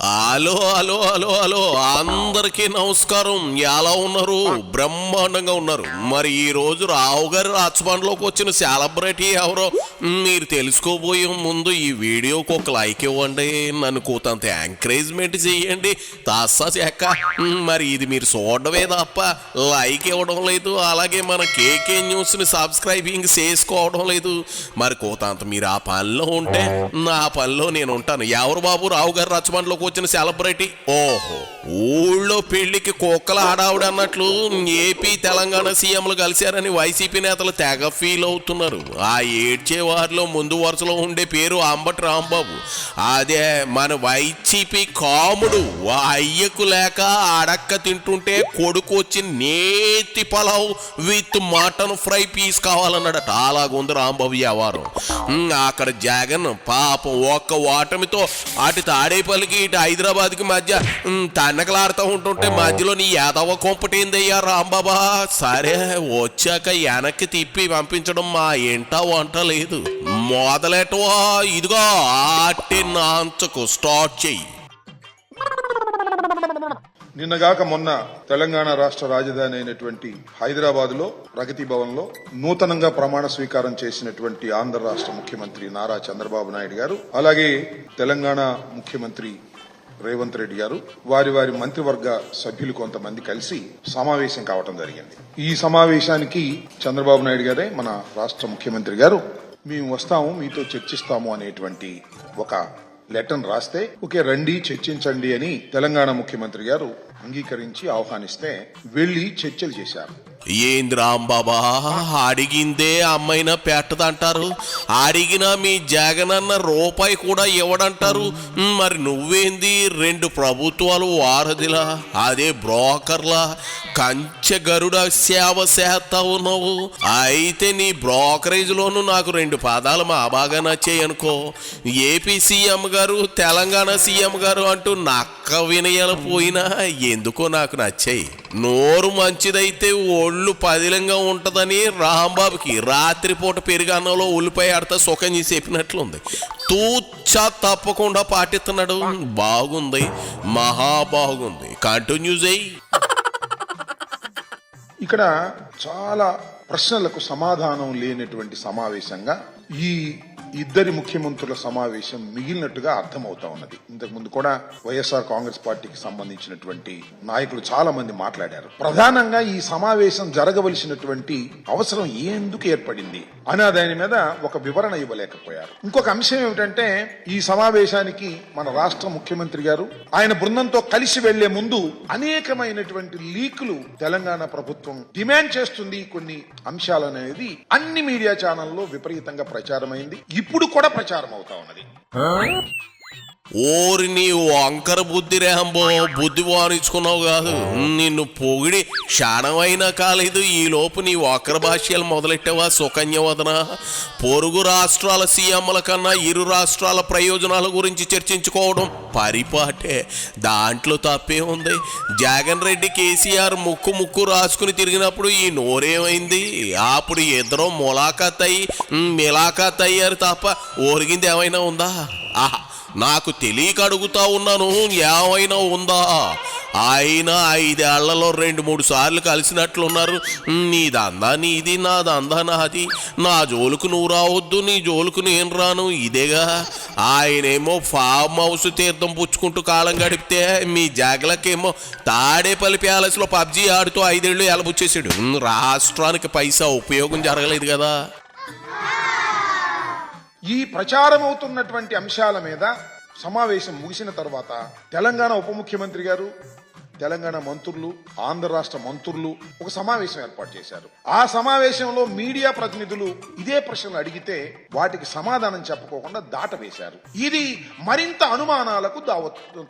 Hello hello hello hello అందరికీ నమస్కారం. ఎలా ఉన్నారు? బ్రహ్మాండంగా ఉన్నారు. మరి ఈ రోజు రావు గారి రాచబండలోకి వచ్చిన సెలబ్రిటీ ఎవరో మీరు తెలుసుకోబోయే ముందు ఈ వీడియోకి ఒక లైక్ ఇవ్వండి, నన్ను కూతంత ఎంకరేజ్మెంట్ చేయండి. తాసా చెక్క. మరి ఇది మీరు చూడడమే తప్ప లైక్ ఇవ్వడం లేదు, అలాగే మన కేకే న్యూస్ని సబ్స్క్రైబింగ్ చేసుకోవడం లేదు. మరి కూతంత మీరు ఆ పనిలో ఉంటే నా పనిలో నేను ఉంటాను. ఎవరు బాబు రావు గారి రాచబండలోకి వచ్చిన సెలబ్రిటీ? ఓహో, ఊళ్ళో పెళ్లికి కుక్కల ఆడావిడ అన్నట్లు ఏపీ తెలంగాణ సీఎంలు కలిశారని వైసీపీ నేతలు తెగ ఫీల్ అవుతున్నారు. ఆ ఏడ్చే వారిలో ముందు వరుసలో ఉండే పేరు అంబటి రాంబాబు. అదే మన వైసీపీ కాముడు. అయ్యకు లేక అడక్క తింటుంటే కొడుకు వచ్చి నేతి pulao with mutton fry piece కావాలన్నాడట. అలాగుంది రాంబాబు వ్యవహారం. అక్కడ జగన్ పాపం ఒక్క ఓటమితో అటు తాడేపల్లికి ఇటు హైదరాబాద్కి మధ్య తన్నకలాడుతూ ఉంటుంటే మధ్యలో నీ యాదవ కొంపటేందయ్యా రాంబాబా. సరే వచ్చాక వెనక్కి తిప్పి పంపించడం మా ఇంట వంట లేదు. మొదలెటవా ఇదిగో ఆటి నాంచకు స్టార్ట్ చెయ్యి. నిన్నగాక మొన్న తెలంగాణ రాష్ట్ర రాజధాని అయినటువంటి హైదరాబాద్ లో ప్రగతి భవన్ లో నూతనంగా ప్రమాణ స్వీకారం చేసినటువంటి ఆంధ్ర రాష్ట్ర ముఖ్యమంత్రి నారా చంద్రబాబు నాయుడు గారు, అలాగే తెలంగాణ ముఖ్యమంత్రి రేవంత్ రెడ్డి గారు, వారి వారి మంత్రివర్గ సభ్యులు కొంతమంది కలిసి సమావేశం కావటం జరిగింది. ఈ సమావేశానికి చంద్రబాబు నాయుడు గారే, మన రాష్ట్ర ముఖ్యమంత్రి గారు, మేము వస్తాము, మీతో చర్చిస్తాము అనేటువంటి ఒక లెటర్ రాస్తే, ఓకే రండి చర్చించండి అని తెలంగాణ ముఖ్యమంత్రి గారు అంగీకరించి ఆహ్వానిస్తే వెళ్లి చర్చలు చేశారు. ఏంది రాంబాబా, అడిగిందే అమ్మైనా పెట్టదంటారు, అడిగినా మీ జగనన్న రూపాయి కూడా ఇవ్వడంటారు. మరి నువ్వేంది రెండు ప్రభుత్వాలు వారధిలా, అదే బ్రోకర్లా కంచె గరుడ సేవ చేస్తా ఉన్నావు. అయితే నీ బ్రోకరేజ్ లోను నాకు రెండు పదాలు మా బాగా నచ్చాయి అనుకో. ఏపీ సీఎం గారు, తెలంగాణ సీఎం గారు అంటూ నక్క వినయాలు పోయినా ఎందుకో నాకు నచ్చాయి. నోరు మంచిదైతే ఒళ్ళు పదిలంగా ఉంటదని రాంబాబుకి రాత్రిపూట పెరుగన్నంలో ఉల్లిపాయ ఆడతా సుఖం చేసి చెప్పినట్లుంది. తూచా తప్పకుండా పాటిస్తున్నాడు. బాగుంది, మహా బాగుంది. కంటిన్యూస్ అయ్యి. ఇక్కడ చాలా ప్రశ్నలకు సమాధానం లేనటువంటి సమావేశంగా ఈ ఇద్దరి ముఖ్యమంత్రుల సమావేశం మిగిలినట్టుగా అర్థమవుతా ఉన్నది. ఇంతకుముందు కూడా వైఎస్ఆర్ కాంగ్రెస్ పార్టీకి సంబంధించినటువంటి నాయకులు చాలా మంది మాట్లాడారు. ప్రధానంగా ఈ సమావేశం జరగవలసినటువంటి అవసరం ఎందుకు ఏర్పడింది అనే దాని మీద ఒక వివరణ ఇవ్వలేకపోయారు. ఇంకొక అంశం ఏమిటంటే, ఈ సమావేశానికి మన రాష్ట్ర ముఖ్యమంత్రి గారు ఆయన బృందంతో కలిసి వెళ్లే ముందు అనేకమైనటువంటి లీకులు తెలంగాణ ప్రభుత్వం డిమాండ్ చేస్తుంది కొన్ని అంశాలనేది అన్ని మీడియా ఛానల్లో విపరీతంగా ప్రచారమైంది. ఇప్పుడు కూడా ప్రచారం అవుతా ఉన్నది. ఓరి నీ వంకర బుద్ధి రేహంబో, బుద్ధి వారించుకున్నావు కాదు. నిన్ను పొగిడి క్షణమైనా కాలేదు, ఈ లోపు నీ వక్ర భాష్యాలు మొదలెట్టావా సుకన్యవదన. పొరుగు రాష్ట్రాల సీఎంల కన్నా ఇరు రాష్ట్రాల ప్రయోజనాల గురించి చర్చించుకోవడం పరిపాటే. దాంట్లో తప్పే ఉంది. జగన్ రెడ్డి కేసీఆర్ ముక్కు రాసుకుని తిరిగినప్పుడు ఈ నోరేమైంది? అప్పుడు ఇద్దరు మిలాఖాత్ అయ్యారు తప్ప ఒరిగింది ఏమైనా ఉందా? ఆహా, నాకు తెలియక అడుగుతా ఉన్నాను, ఏమైనా ఉందా? ఆయన 5 ఏళ్లలో 2-3 సార్లు కలిసినట్లున్నారు. నీదందా నీది, నాదందా నాది, నా జోలుకు నువ్వు రావద్దు, నీ జోలుకు నేను రాను, ఇదేగా. ఆయనేమో ఫామ్ హౌస్ తీర్థం పుచ్చుకుంటూ కాలం గడిపితే మీ జగలకేమో తాడేపల్లి ప్యాలెస్లో పబ్జీ ఆడుతూ 5 ఏళ్ళు ఎలబుచ్చేసాడు. రాష్ట్రానికి పైసా ఉపయోగం జరగలేదు కదా. ఈ ప్రచారం అవుతున్నటువంటి అంశాల మీద సమావేశం ముగిసిన తర్వాత తెలంగాణ ఉప ముఖ్యమంత్రి గారు, తెలంగాణ మంత్రులు, ఆంధ్ర రాష్ట్ర మంత్రులు ఒక సమావేశం ఏర్పాటు చేశారు. ఆ సమావేశంలో మీడియా ప్రతినిధులు ఇదే ప్రశ్నలు అడిగితే వాటికి సమాధానం చెప్పకోకుండా దాటవేశారు. ఇది మరింత అనుమానాలకు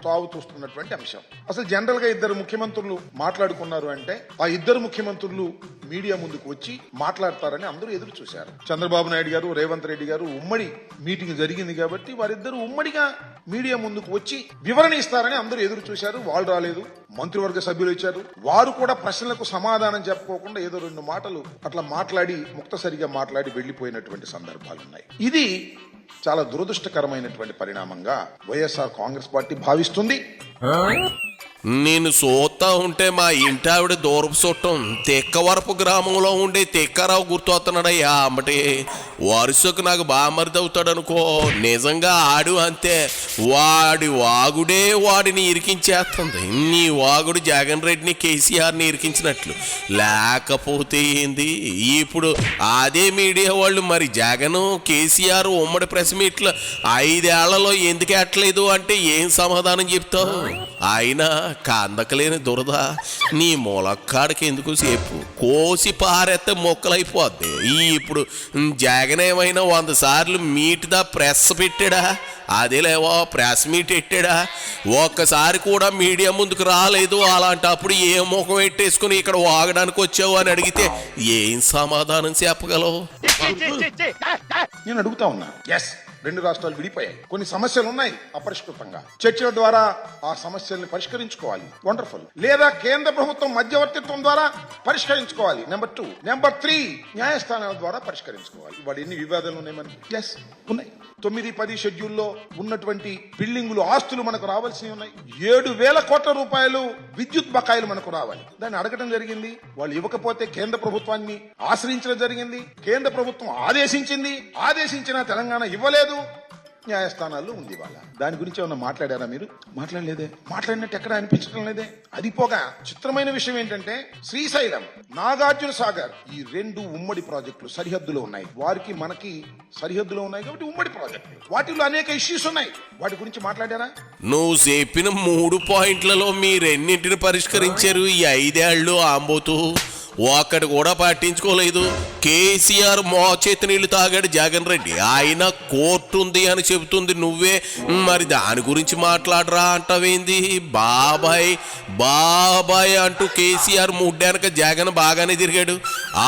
తావుతూస్తున్నటువంటి అంశం. అసలు జనరల్ గా ఇద్దరు ముఖ్యమంత్రులు మాట్లాడుకున్నారు అంటే ఆ ఇద్దరు ముఖ్యమంత్రులు మీడియా ముందుకు వచ్చి మాట్లాడతారని అందరూ ఎదురు చూశారు. చంద్రబాబు నాయుడు గారు, రేవంత్ రెడ్డి గారు ఉమ్మడి మీటింగ్ జరిగింది కాబట్టి వారిద్దరూ ఉమ్మడిగా మీడియా ముందుకు వచ్చి వివరణ ఇస్తారని అందరూ ఎదురు చూశారు. వాళ్ళు రాలేదు. మంత్రివర్గ సభ్యులు ఇచ్చారు. వారు కూడా ప్రశ్నలకు సమాధానం చెప్పుకోకుండా ఏదో 2 మాటలు అట్లా మాట్లాడి ముక్తసరిగా మాట్లాడి వెళ్లిపోయినటువంటి సందర్భాలున్నాయి. ఇది చాలా దురదృష్టకరమైనటువంటి పరిణామంగా వైఎస్ఆర్ కాంగ్రెస్ పార్టీ భావిస్తుంది. నేను చూస్తా ఉంటే మా ఇంటి ఆవిడ దూరపు చుట్టం తెక్కవరపు గ్రామంలో ఉండే తెక్కారావు గుర్తొస్తున్నాడయ్యా. అమ్మటే వరుసకు నాకు బామరిది అవుతాడు అనుకో. నిజంగా ఆడు అంతే, వాడి వాగుడే వాడిని ఇరికించేస్తుంది. నీ వాగుడు జగన్ రెడ్డిని కేసీఆర్ని ఇరికించినట్లు. లేకపోతే ఏంది ఇప్పుడు అదే మీడియా వాళ్ళు మరి జగన్ కేసీఆర్ ఉమ్మడి ప్రెస్ మీట్లు 5 ఏళ్లలో ఎందుకు ఎట్టలేదు అంటే ఏం సమాధానం చెప్తావు? అయినా కందకలేని దురద నీ మొలక్కాడికి ఎందుకు సేపు కోసి పారెత్తే మొక్కలైపోద్ది. ఇప్పుడు జగన్ ఏమైనా 100 సార్లు మీట్ ద ప్రెస్ పెట్టాడా? అదేలేవో ప్రెస్ మీట్ పెట్టాడా? ఒక్కసారి కూడా మీడియా ముందుకు రాలేదు. అలాంటప్పుడు ఏ ముఖం పెట్టేసుకుని ఇక్కడ వాగడానికి వచ్చావు అని అడిగితే ఏం సమాధానం చెప్పగలవు? నేను అడుగుతా ఉన్నా. ఎస్, 2 రాష్ట్రాలు విడిపోయాయి, కొన్ని సమస్యలు ఉన్నాయి అపరిష్కృతంగా. చర్చల ద్వారా ఆ సమస్యల్ని పరిష్కరించుకోవాలి, వండర్ఫుల్. లేదా కేంద్ర ప్రభుత్వం మధ్యవర్తిత్వం ద్వారా పరిష్కరించుకోవాలి. నెంబర్ 2. నెంబర్ 3, న్యాయస్థానాల ద్వారా పరిష్కరించుకోవాలి. వాడు ఎన్ని వివాదాలు ఉన్నాయి మనకి? ఎస్, ఉన్నాయి. 9-10 షెడ్యూల్లో ఉన్నటువంటి బిల్డింగులు, ఆస్తులు మనకు రావాల్సి ఉన్నాయి. 7,000 కోట్ల రూపాయలు విద్యుత్ బకాయిలు మనకు రావాలి. దాన్ని అడగడం జరిగింది. వాళ్ళు ఇవ్వకపోతే కేంద్ర ప్రభుత్వాన్ని ఆశ్రయించడం జరిగింది. కేంద్ర ప్రభుత్వం ఆదేశించిన తెలంగాణ ఇవ్వలేదు. న్యాయస్థానాల్లో ఉంది వాళ్ళ. దాని గురించి ఏమన్నా మాట్లాడారా మీరు? మాట్లాడలేదే. మాట్లాడినట్టు ఎక్కడ అనిపించడం లేదే. అది పోగా చిత్రమైన విషయం ఏంటంటే శ్రీశైలం, నాగార్జున సాగర్ ఈ 2 ఉమ్మడి ప్రాజెక్టులు సరిహద్దులో ఉన్నాయి. వారికి మనకి సరిహద్దులో ఉన్నాయి కాబట్టి ఉమ్మడి ప్రాజెక్టులు. వాటిలో అనేక ఇష్యూస్ ఉన్నాయి. వాటి గురించి మాట్లాడారా? నువ్వు చెప్పిన 3 పాయింట్లలో మీరెన్నింటిని పరిష్కరించారు ఈ 5 ఏళ్ళు ఆంబోతూ? ఒక్కటి కూడా పట్టించుకోలేదు. కేసీఆర్ మోచేతి నీళ్లు తాగాడు జగన్ రెడ్డి. ఆయన కోర్టు ఉంది అని చెబుతుంది నువ్వే. మరి దాని గురించి మాట్లాడరా అంటావేంది? బాబాయ్ అంటూ కేసీఆర్ ముడ్డానక జగన్ బాగానే తిరిగాడు.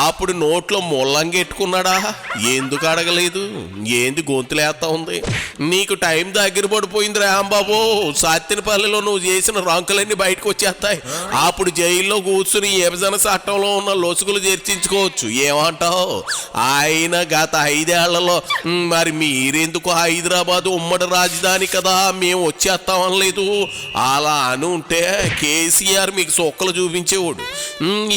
అప్పుడు నోట్లో ముల్లంగెట్టుకున్నాడా? ఎందుకు అడగలేదు? ఏంది గొంతులేస్తా ఉంది? నీకు టైం దగ్గర పడిపోయింది రాంబాబు. సత్తెనపల్లిలో నువ్వు చేసిన రంకులన్నీ బయటకు వచ్చేస్తాయి. అప్పుడు జైల్లో కూర్చుని విభజన చట్టంలో ఉన్న లొసుగులు చర్చించుకోవచ్చు. ఏమంటావు? ఆయన గత 5 ఏళ్లలో మరి మీరెందుకు హైదరాబాద్ ఉమ్మడి రాజధాని కదా మేము వచ్చేస్తామనలేదు? అలా అని ఉంటే కేసీఆర్ మీకు సొక్కలు చూపించేవాడు.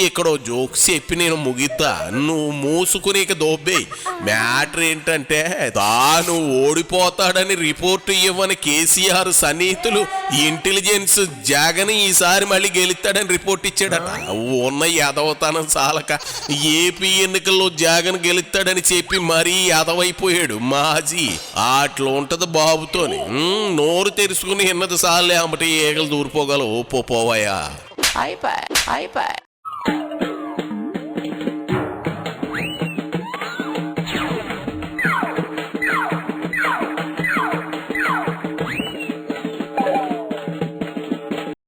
ఇక్కడ జోక్స్ చెప్పి నేను ముగిద్దా, నువ్వు మూసుకుని ఇక దోబ్బేయి. మ్యాటర్ ఏంటంటే తాను ఓడిపోతాడని రిపోర్టు ఇవ్వని కేసీఆర్ సన్నిహితులు ఇంటెలిజెన్స్ జగన్ ఈసారి మళ్ళీ గెలుస్తాడని రిపోర్ట్ ఇచ్చాడట. ఉన్న ఎదవతనం సాలక ఏపీ ఎన్నికల్లో జగన్ గెలుస్తాడని చెప్పి మరీ ఎదవైపోయాడు మాజీ. అట్లా ఉంటది బాబుతోని. నోరు తెరుచుకుని ఎన్నది సార్లే అమ్మటి ఏగలు దూరిపోగలవు. పోవయా.